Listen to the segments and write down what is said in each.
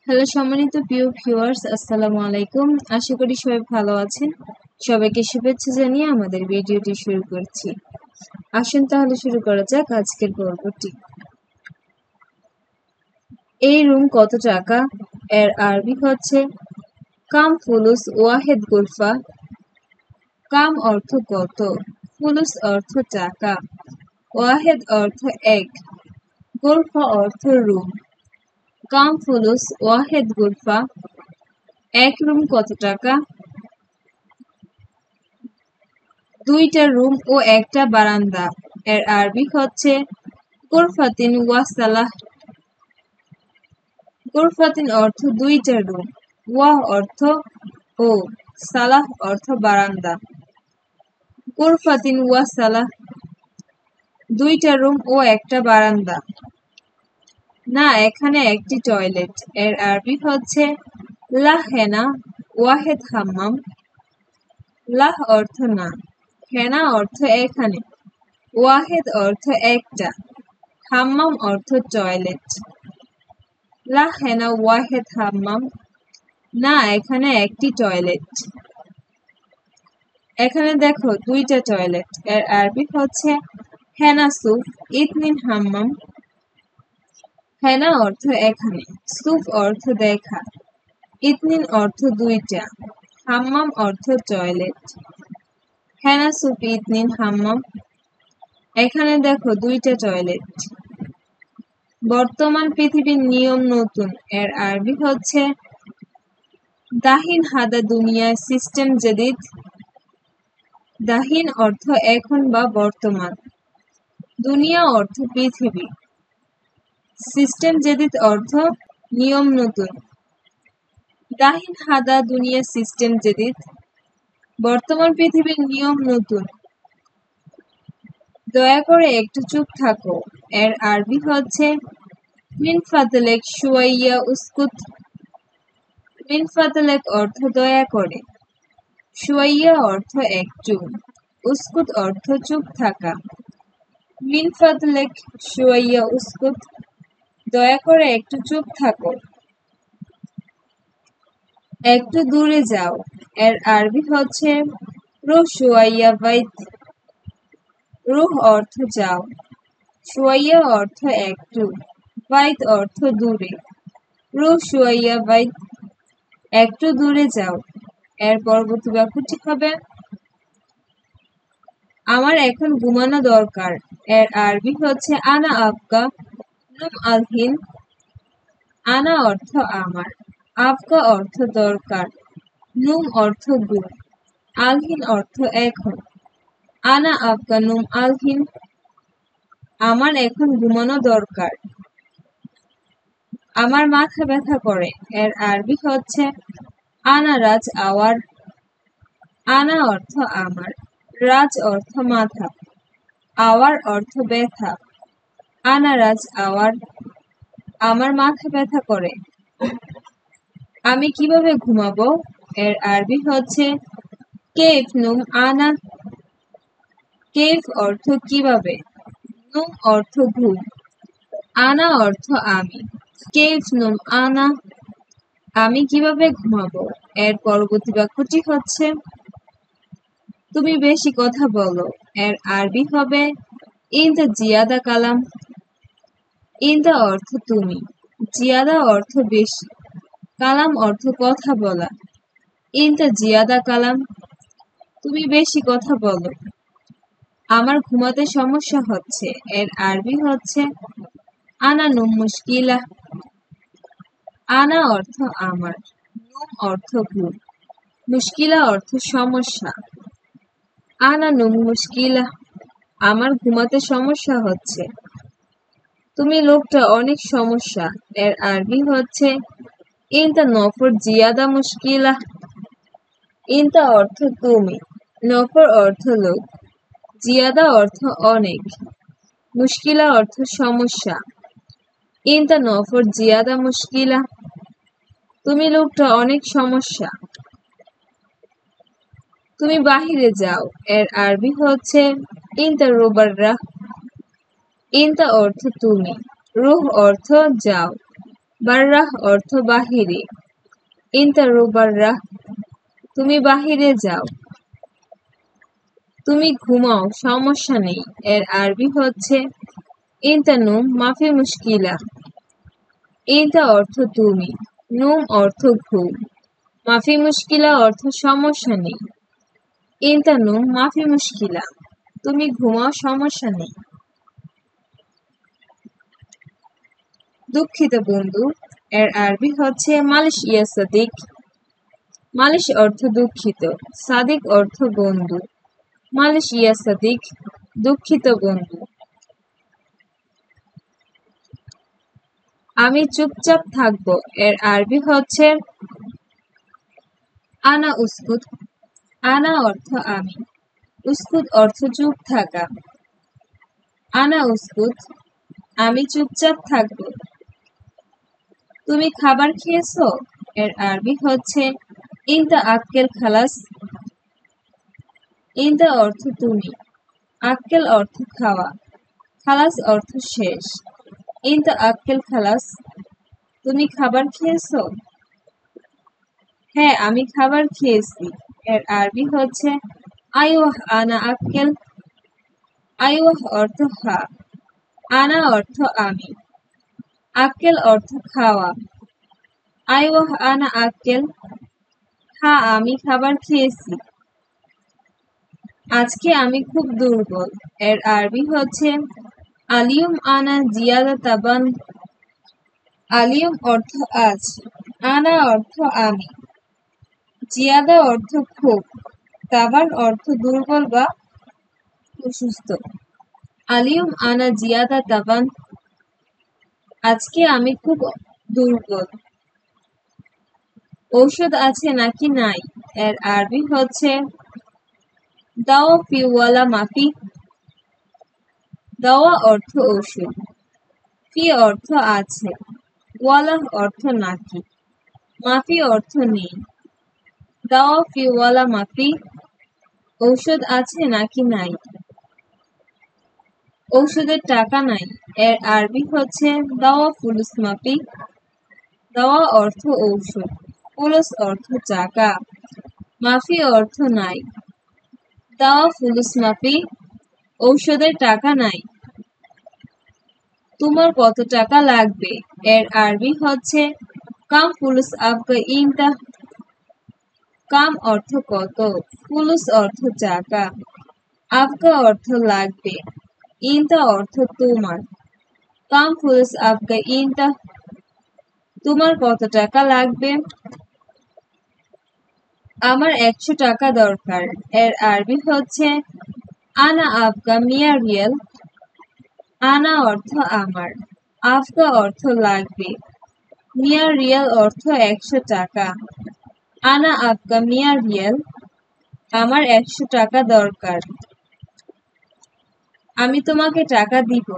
Hello সম্মানিত প্রিয় viewers, আসসালামু আলাইকুম। আশা করি সবাই ভালো আছেন। সবাইকে শুভেচ্ছা জানিয়ে আমাদের ভিডিওটি শুরু করছি। আসুন তাহলে শুরু করা যাক আজকের পর্বটি। এই রুম কত টাকা? এর আরবি হচ্ছে কাম ফুলুস ওয়াহেদ গুরফা। কাম অর্থ কত, ফুলুস অর্থ টাকা, ওয়াহেদ অর্থ এক, গুরফা অর্থ রুম। কাম ফুলুস ওয়াহেদ গুরফা, এক রুম কত টাকা? দুইটা রুম ও একটা বারান্দা। এর আরবি হচ্ছে গুরফাতিন ওয়া সালাহ। গুরফাতিন অর্থ দুইটা রুম, ওয়া অর্থ ও, সালাহ অর্থ বারান্দা। গুরফাতিন ওয়া সালাহ, দুইটা রুম ও একটা বারান্দা। না, এখানে একটি টয়লেট। এর আরবি হচ্ছে লা হেনা ওয়াহেদ হাম্মাম। লাহ অর্থ না, হেনা অর্থ এখানে, ওয়াহেদ অর্থ একটা, হাম্মাম অর্থ টয়লেট। লা হেনা ওয়াহেদ হাম্মাম, না এখানে একটি টয়লেট। এখানে দেখো দুইটা টয়লেট। এর আরবি হচ্ছে হেনা সুফ ইতনিন হাম্মাম। হেনা অর্থ এখানে, সুফ অর্থ দেখা, ইতনিন অর্থ দুইটা, হাম্মাম অর্থ টয়লেট। হেনা সুফ ইতনিন হাম্মাম, এখানে দেখো দুইটা টয়লেট। বর্তমান পৃথিবীর নিয়ম নতুন। এর আরবি হচ্ছে দাহিন হাদা দুনিয়া সিস্টেম জেদিদ। দাহিন অর্থ এখন বা বর্তমান, দুনিয়া অর্থ পৃথিবী, সিস্টেম জেদিদ অর্থ নিয়ম নতুন। দাহিন হাদা দুনিয়া সিস্টেম জেদিদ, বর্তমান পৃথিবীর নিয়ম নতুন। দয়া করে একটু চুপ থাকো। এর আরবি হচ্ছে মিন ফাদলেক শুয়াইয়া উসকুত। মিন ফাদলেক অর্থ দয়া করে, শুয়াইয়া অর্থ একটু, উসকুত অর্থ চুপ থাকা। মিন ফাদলেক শুয়াইয়া উসকুত, দয়া করে একটু চুপ থাকো। একটু দূরে যাও। এর আরবি হচ্ছে রুহ শুয়াইয়া বাইত। রুহ অর্থ যাও, শুয়াইয়া অর্থ একটু, বাইত অর্থ দূরে। রুহ শুয়াইয়া বাইত, একটু দূরে যাও। এর পরবর্তী বাক্যটি হবে আমার এখন ঘুমানো দরকার। এর আরবি হচ্ছে আনা আবকা নুম আলহিন। আনা অর্থ আমার, আবকা অর্থ দরকার, নুম অর্থ ঘুম, আলহিন অর্থ এখন। আনা আবকা নুম আলহিন, আমার এখন ঘুমানো দরকার। আমার মাথা ব্যথা করে। এর আরবি হচ্ছে আনা রাজ আওয়ার। আনা অর্থ আমার, রাজ অর্থ মাথা, আওয়ার অর্থ ব্যথা। আনা রাজ আওয়ার, আমার মাথা ব্যথা করে। আমি কিভাবে ঘুমাবো? এর আরবি হচ্ছে কেফ নুম আনা। কেফ অর্থ কিভাবে, নুম অর্থ ঘুম, আনা অর্থ আমি। কেফ নুম আনা, আমি কিভাবে ঘুমাবো। এর পরবর্তী বাক্যটি হচ্ছে তুমি বেশি কথা বলো। এর আরবি হবে ইনতা জিয়াদা কালাম। ইনতা অর্থ তুমি, জিয়াদা অর্থ বেশি, কালাম অর্থ কথা বলা। ইনতা জিয়াদা কালাম, তুমি বেশি কথা বলো। আমার ঘুমাতে সমস্যা হচ্ছে। এর আরবি হচ্ছে আনা নুম মুশকিলা। আনা অর্থ আমার, নুম অর্থ ঘুম, মুশকিলা অর্থ সমস্যা। আনা নুম মুশকিলা, আমার ঘুমাতে সমস্যা হচ্ছে। তুমি লোকটা অনেক সমস্যা। এর আরবি হচ্ছে ইনতা নফর জিয়াদা মুশকিলা। ইনতা অর্থ তুমি, নফর অর্থ লোক, জিয়াদা অর্থ অনেক, মুশকিলা অর্থ সমস্যা। ইনতা নফর জিয়াদা মুশকিলা, তুমি লোকটা অনেক সমস্যা। তুমি বাহিরে যাও। এর আরবি হচ্ছে ইনতা রুবাররা। ইনতা অর্থ তুমি, রুহ অর্থ যাও, বাররাহ অর্থ বাহিরে। ইন্তারু বাররাহ, তুমি বাহিরে যাও। তুমি ঘুমাও, সমস্যা নেই। এর আরবি হচ্ছে ইনতা নুম মাফি মুশকিলা। ইনতা অর্থ তুমি, নুম অর্থ ঘুম, মাফি মুশকিলা অর্থ সমস্যা নেই। ইনতা নুম মাফি মুশকিলা, তুমি ঘুমাও, সমস্যা নেই। দুঃখিত বন্ধু, এর আরবি হচ্ছে মালিশ ইয়া সাদিক। মালিশ অর্থ দুঃখিত, সাদিক অর্থ বন্ধু। মালিশ ইয়া সাদিক, দুঃখিত বন্ধু। আমি চুপচাপ থাকবো, এর আরবি হচ্ছে আনা উস্কুত। আনা অর্থ আমি, উস্কুত অর্থ চুপ থাকা। আনা উস্কুত, আমি চুপচাপ থাকবো। তুমি খাবার খেয়েছো? এর আরবি হচ্ছে ইনতা আক্কেল খালাস। ইনতা অর্থ তুমি, আক্কেল অর্থ খাওয়া, খালাস অর্থ শেষ। ইনতা আক্কেল খালাস, তুমি খাবার খেয়েছো? হ্যাঁ, আমি খাবার খেয়েছি। এর আরবি হচ্ছে আইওয়াহ আনা আক্কেল। আইওয়াহ অর্থ হা, আনা অর্থ আমি, আক্কেল অর্থ খাওয়া। আইওয়াহ আনা আক্কেল, হ্যাঁ আমি খাবার খেয়েছি। আজকে আমি খুব দুর্বল। এর আরবি হচ্ছে আলিয়ুম আনা জিয়াদা তাবান। আলিয়ুম অর্থ আজ, আনা অর্থ আমি, জিয়াদা অর্থ খুব, তাবান অর্থ দুর্বল বা অসুস্থ। আলিয়ুম আনা জিয়াদা তাবান, আজকে আমি খুব দুর্বল। ঔষধ আছে নাকি নাই? এর আরবি হচ্ছে দাওয়া ফি ওয়ালা মাফি। দাওয়া অর্থ ঔষধ, ফি অর্থ আছে, ওয়ালা অর্থ নাকি, মাফি অর্থ নেই। দাওয়া ফি ওয়ালা মাফি, ঔষধ আছে নাকি নাই। ঔষধের টাকা নাই। এর আরবি হচ্ছে দাওয়া ফুলুস মাফি। দাওয়া অর্থ ঔষধ, ফুলুস অর্থ টাকা, মাফি অর্থ নাই। দাওয়া ফুলুস মাফি, ঔষধের টাকা নাই। তোমার কত টাকা লাগবে? এর আরবি হচ্ছে কাম ফুলুস আবকা ইনতা। কাম অর্থ কত, ফুলুস অর্থ টাকা, আবকা অর্থ লাগবে, ইনতা অর্থ তোমার। কাম ফুলুস আবকা ইনতা, তোমার কত টাকা লাগবে? আমার 100 টাকা দরকার। এর আরবি হচ্ছে আনা আবকা মিয়া রিয়াল। আনা অর্থ আমার, আবকা অর্থ লাগবে, মিয়া রিয়াল অর্থ 100 টাকা। আনা আবকা মিয়া রিয়াল, আমার 100 টাকা দরকার। আমি তোমাকে টাকা দিব।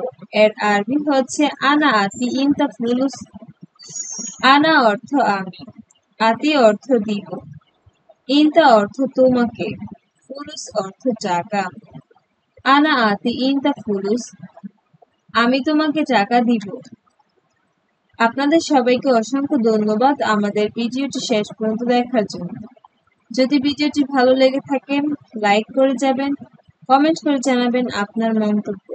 এর আরবি হচ্ছে আনা আতি ইনতা ফুলুস। আনা অর্থ আমি, আতি অর্থ দিব, ইনতা অর্থ তোমাকে, ফুলুস অর্থ টাকা। আনা আতি ইনতা ফুলুস, আমি তোমাকে টাকা দিব। আপনাদের সবাইকে অসংখ্য ধন্যবাদ আমাদের ভিডিওটি শেষ পর্যন্ত দেখার জন্য। যদি ভিডিওটি ভালো লেগে থাকে লাইক করে যাবেন, কমেন্ট করে জানাবেন আপনার মন্তব্য।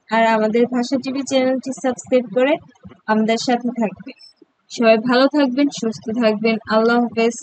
আর আমাদের ভাষা টিভি চ্যানেলটি সাবস্ক্রাইব করে আমাদের সাথে থাকবেন। সবাই ভালো থাকবেন, সুস্থ থাকবেন। আল্লাহ হাফেজ।